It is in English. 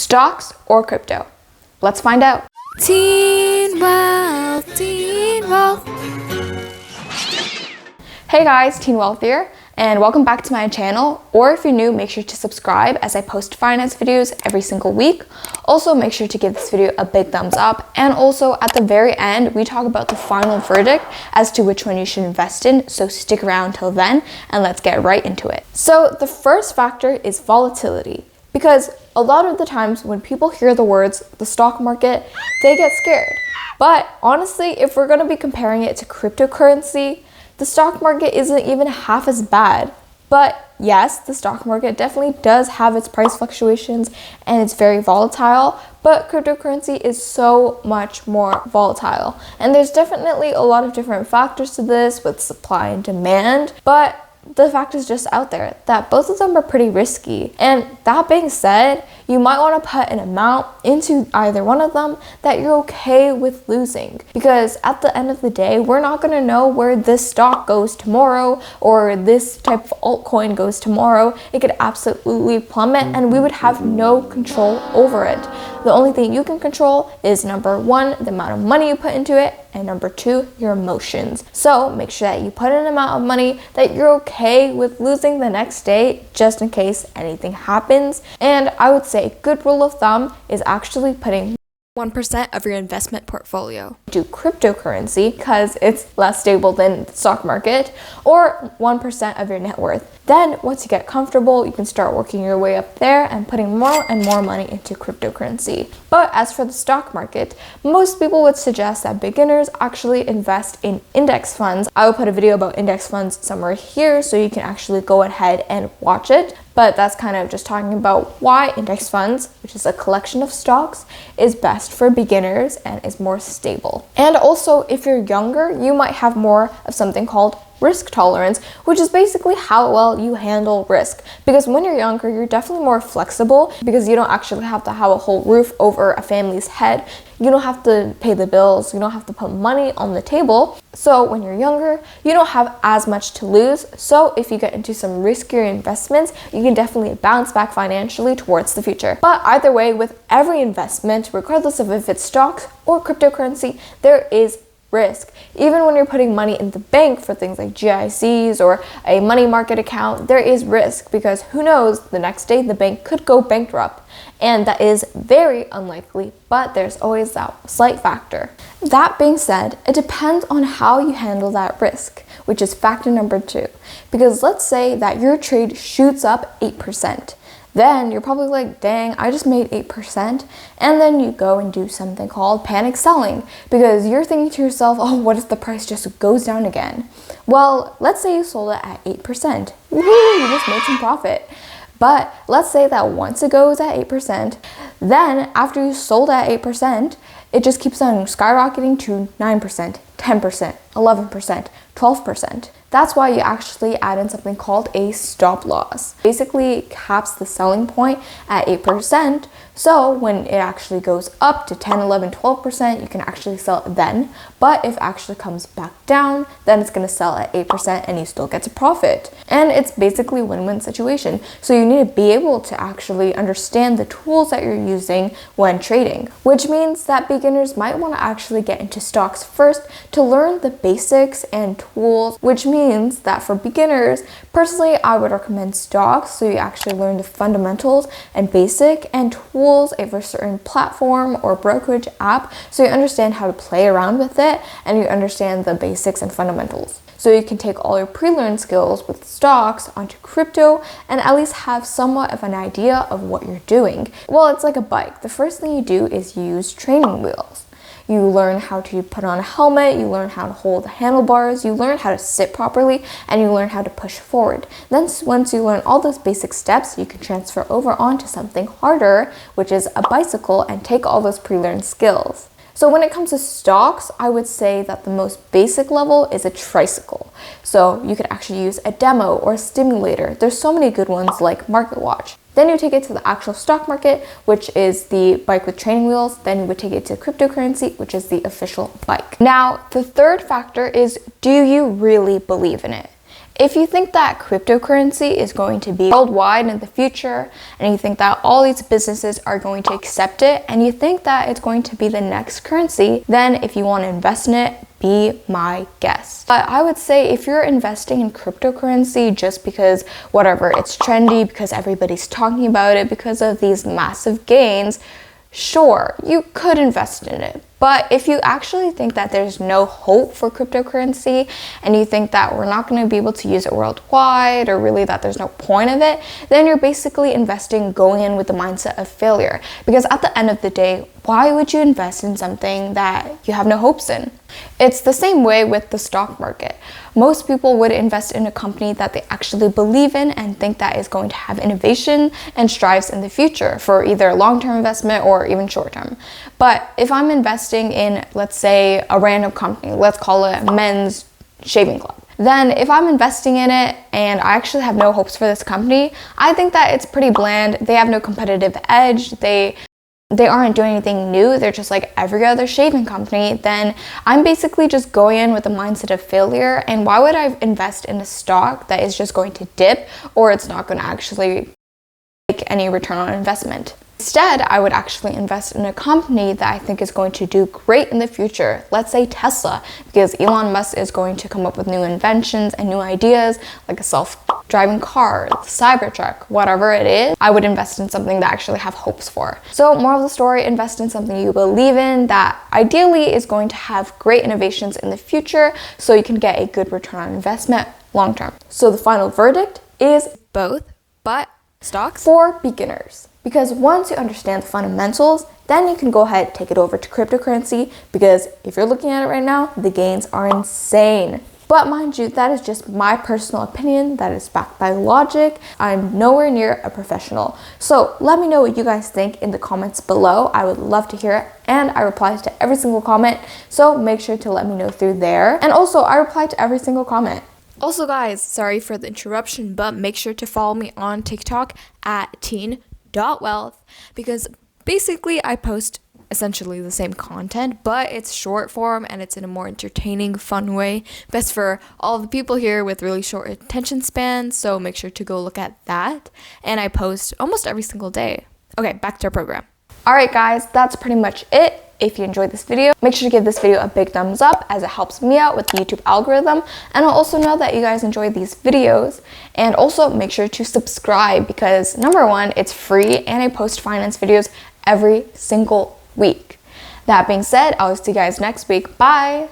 Stocks or crypto? Let's find out. Teen Wealth, Teen Wealth. Hey guys, Teen Wealth here, and welcome back to my channel. Or if you're new, make sure to subscribe as I post finance videos every single week. Also, make sure to give this video a big thumbs up. And also at the very end, we talk about the final verdict as to which one you should invest in. So stick around till then and let's get right into it. So the first factor is volatility. Because a lot of the times when people hear the words the stock market, they get scared. But honestly, if we're going to be comparing it to cryptocurrency, the stock market isn't even half as bad. But yes, the stock market definitely does have its price fluctuations and it's very volatile, but cryptocurrency is so much more volatile. And there's definitely a lot of different factors to this with supply and demand, but the fact is just out there that both of them are pretty risky. And that being said, you might want to put an amount into either one of them that you're okay with losing. Because at the end of the day, we're not going to know where this stock goes tomorrow or this type of altcoin goes tomorrow. It could absolutely plummet and we would have no control over it. The only thing you can control is number one, the amount of money you put into it, and number two, your emotions. So make sure that you put an amount of money that you're okay with losing the next day just in case anything happens. And I would say a good rule of thumb is actually putting 1% of your investment portfolio to cryptocurrency because it's less stable than the stock market, or 1% of your net worth. Then once you get comfortable, you can start working your way up there and putting more and more money into cryptocurrency. But as for the stock market, most people would suggest that beginners actually invest in index funds. I will put a video about index funds somewhere here so you can actually go ahead and watch it. But that's kind of just talking about why index funds, which is a collection of stocks, is best for beginners and is more stable. And also, if you're younger, you might have more of something called risk tolerance, which is basically how well you handle risk. Because when you're younger, you're definitely more flexible because you don't actually have to have a whole roof over a family's head. You don't have to pay the bills. You don't have to put money on the table. So when you're younger, you don't have as much to lose. So if you get into some riskier investments, you can definitely bounce back financially towards the future. But either way, with every investment, regardless of if it's stocks or cryptocurrency, there is risk. Even when you're putting money in the bank for things like GICs or a money market account, there is risk because who knows, the next day the bank could go bankrupt. And that is very unlikely, but there's always that slight factor. That being said, it depends on how you handle that risk, which is factor number two. Because let's say that your trade shoots up 8%. Then you're probably like, dang, I just made 8%. And then you go and do something called panic selling because you're thinking to yourself, oh, what if the price just goes down again? Well, let's say you sold it at 8%. Woohoo, you just made some profit. But let's say that once it goes at 8%, then after you sold at 8%, it just keeps on skyrocketing to 9%, 10%, 11%, 12%. That's why you actually add in something called a stop loss. Basically, it caps the selling point at 8%. So when it actually goes up to 10, 11, 12%, you can actually sell it then. But if it actually comes back down, then it's going to sell at 8% and you still get a profit. And it's basically a win-win situation. So you need to be able to actually understand the tools that you're using when trading, which means that beginners might want to actually get into stocks first to learn the basics and tools, which means that for beginners, personally, I would recommend stocks so you actually learn the fundamentals and basic and tools of a certain platform or brokerage app so you understand how to play around with it and you understand the basics and fundamentals. So you can take all your pre-learned skills with stocks onto crypto and at least have somewhat of an idea of what you're doing. Well, it's like a bike. The first thing you do is use training wheels. You learn how to put on a helmet, you learn how to hold the handlebars, you learn how to sit properly, and you learn how to push forward. Then once you learn all those basic steps, you can transfer over onto something harder, which is a bicycle, and take all those pre-learned skills. So when it comes to stocks, I would say that the most basic level is a tricycle. So you could actually use a demo or a stimulator. There's so many good ones like MarketWatch. Then you take it to the actual stock market, which is the bike with training wheels. Then you would take it to cryptocurrency, which is the official bike. Now, the third factor is, do you really believe in it? If you think that cryptocurrency is going to be worldwide in the future, and you think that all these businesses are going to accept it, and you think that it's going to be the next currency, then if you want to invest in it, be my guest. But I would say if you're investing in cryptocurrency just because whatever, it's trendy, because everybody's talking about it, because of these massive gains, sure, you could invest in it. But if you actually think that there's no hope for cryptocurrency and you think that we're not going to be able to use it worldwide, or really that there's no point of it, then you're basically investing going in with the mindset of failure. Because at the end of the day, why would you invest in something that you have no hopes in? It's the same way with the stock market. Most people would invest in a company that they actually believe in and think that is going to have innovation and strives in the future for either long-term investment or even short-term. But if I'm investing in, let's say, a random company, let's call it Men's Shaving Club, then if I'm investing in it and I actually have no hopes for this company, I think that it's pretty bland. They have no competitive edge. They aren't doing anything new. They're just like every other shaving company. Then I'm basically just going in with a mindset of failure. And why would I invest in a stock that is just going to dip, or it's not going to actually make any return on investment? Instead, I would actually invest in a company that I think is going to do great in the future. Let's say Tesla, because Elon Musk is going to come up with new inventions and new ideas, like a self-driving car, the Cybertruck, whatever it is. I would invest in something that I actually have hopes for. So moral of the story, invest in something you believe in that ideally is going to have great innovations in the future so you can get a good return on investment long term. So the final verdict is Both, but stocks? for beginners. Because once you understand the fundamentals, then you can go ahead, take it over to cryptocurrency, because if you're looking at it right now, the gains are insane. But mind you, that is just my personal opinion that is backed by logic. I'm nowhere near a professional. So let me know what you guys think in the comments below. I would love to hear it, and I reply to every single comment, so make sure to let me know through there. And also, I reply to every single comment. Also, guys, sorry for the interruption, but make sure to follow me on TikTok at teen.wealth, because basically I post essentially the same content, but it's short form and it's in a more entertaining, fun way. Best for all the people here with really short attention spans, so make sure to go look at that. And I post almost every single day. Okay, back to our program. Alright guys, that's pretty much it. If you enjoyed this video, make sure to give this video a big thumbs up, as it helps me out with the YouTube algorithm, and I'll also know that you guys enjoy these videos. And also make sure to subscribe, because number one, it's free and I post finance videos every single week. That being said, I'll see you guys next week. Bye!